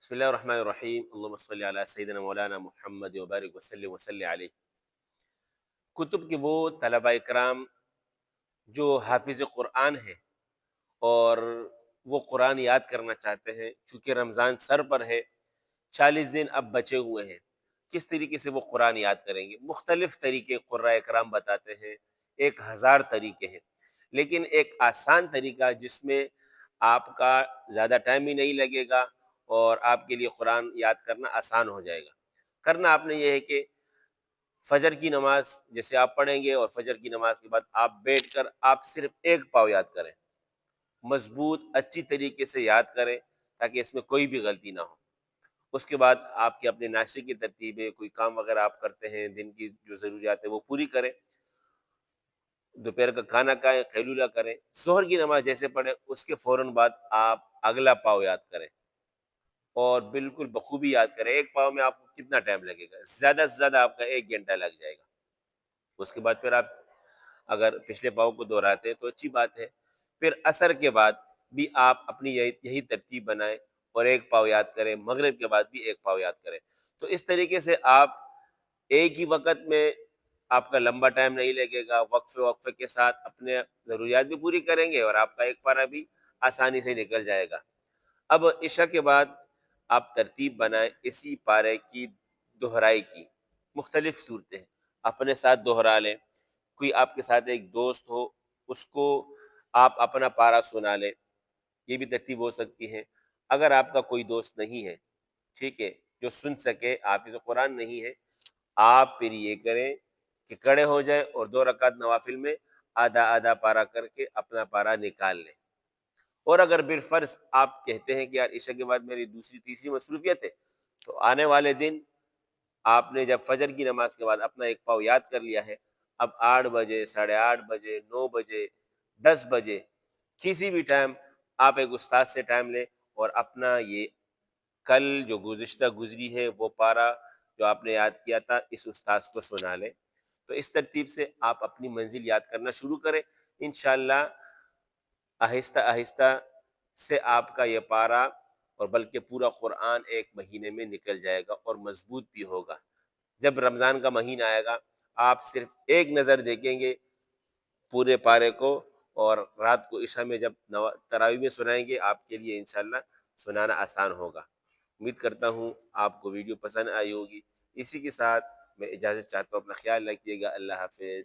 بسم اللہ الرحمن الرحیم اللہم صلی علی سیدنا مولانا محمد وبارک وسلم وسلم علیہ۔ کتب کے وہ طلبہ اکرام جو حافظ قرآن ہیں اور وہ قرآن یاد کرنا چاہتے ہیں، چونکہ رمضان سر پر ہے، 40 دن اب بچے ہوئے ہیں، کس طریقے سے وہ قرآن یاد کریں گے؟ مختلف طریقے قرآن اکرام بتاتے ہیں، 1000 طریقے ہیں، لیکن ایک آسان طریقہ جس میں آپ کا زیادہ ٹائم بھی نہیں لگے گا اور آپ کے لیے قرآن یاد کرنا آسان ہو جائے گا۔ کرنا آپ نے یہ ہے کہ فجر کی نماز جیسے آپ پڑھیں گے اور فجر کی نماز کے بعد آپ بیٹھ کر آپ صرف ایک پاؤ یاد کریں، مضبوط اچھی طریقے سے یاد کریں تاکہ اس میں کوئی بھی غلطی نہ ہو۔ اس کے بعد آپ کے اپنے ناشتے کی ترتیب ہے، کوئی کام وغیرہ آپ کرتے ہیں، دن کی جو ضروریات ہے وہ پوری کریں، دوپہر کا کھانا کھائیں، قیلولہ کریں، ظہر کی نماز جیسے پڑھیں اس کے فوراً بعد آپ اگلا پاؤ یاد کریں اور بالکل بخوبی یاد کریں۔ ایک پاؤ میں آپ کو کتنا ٹائم لگے گا؟ زیادہ سے زیادہ آپ کا 1 گھنٹہ لگ جائے گا۔ اس کے بعد پھر آپ اگر پچھلے پاؤ کو دہراتے ہیں تو اچھی بات ہے۔ پھر عصر کے بعد بھی آپ اپنی یہی ترتیب بنائیں اور ایک پاؤ یاد کریں، مغرب کے بعد بھی ایک پاؤ یاد کریں۔ تو اس طریقے سے آپ ایک ہی وقت میں آپ کا لمبا ٹائم نہیں لگے گا، وقفے وقفے کے ساتھ اپنے ضروریات بھی پوری کریں گے اور آپ کا ایک پارہ بھی آسانی سے نکل جائے گا۔ اب عشاء کے بعد آپ ترتیب بنائیں اسی پارے کی دہرائی کی، مختلف صورتیں ہیں، اپنے ساتھ دہرا لیں، کوئی آپ کے ساتھ ایک دوست ہو اس کو آپ اپنا پارہ سنا لیں، یہ بھی ترتیب ہو سکتی ہے۔ اگر آپ کا کوئی دوست نہیں ہے، ٹھیک ہے، جو سن سکے، حافظ قرآن نہیں ہے، آپ پھر یہ کریں کہ کھڑے ہو جائیں اور 2 رکعت نوافل میں آدھا آدھا پارہ کر کے اپنا پارہ نکال لیں۔ اور اگر بالفرض آپ کہتے ہیں کہ یار عشاء کے بعد میری دوسری تیسری مصروفیت ہے، تو آنے والے دن آپ نے جب فجر کی نماز کے بعد اپنا ایک پاؤ یاد کر لیا ہے، اب 8 بجے، 8:30 بجے، 9 بجے، 10 بجے، کسی بھی ٹائم آپ ایک استاد سے ٹائم لیں اور اپنا یہ کل جو گزشتہ گزری ہے وہ پارہ جو آپ نے یاد کیا تھا اس استاد کو سنا لیں۔ تو اس ترتیب سے آپ اپنی منزل یاد کرنا شروع کریں، انشاءاللہ آہستہ آہستہ سے آپ کا یہ پارہ اور بلکہ پورا قرآن ایک مہینے میں نکل جائے گا اور مضبوط بھی ہوگا۔ جب رمضان کا مہینہ آئے گا آپ صرف ایک نظر دیکھیں گے پورے پارے کو، اور رات کو عشاء میں جب تراویح میں سنائیں گے آپ کے لیے انشاءاللہ سنانا آسان ہوگا۔ امید کرتا ہوں آپ کو ویڈیو پسند آئی ہوگی۔ اسی کے ساتھ میں اجازت چاہتا ہوں، اپنا خیال رکھیے گا۔ اللہ حافظ۔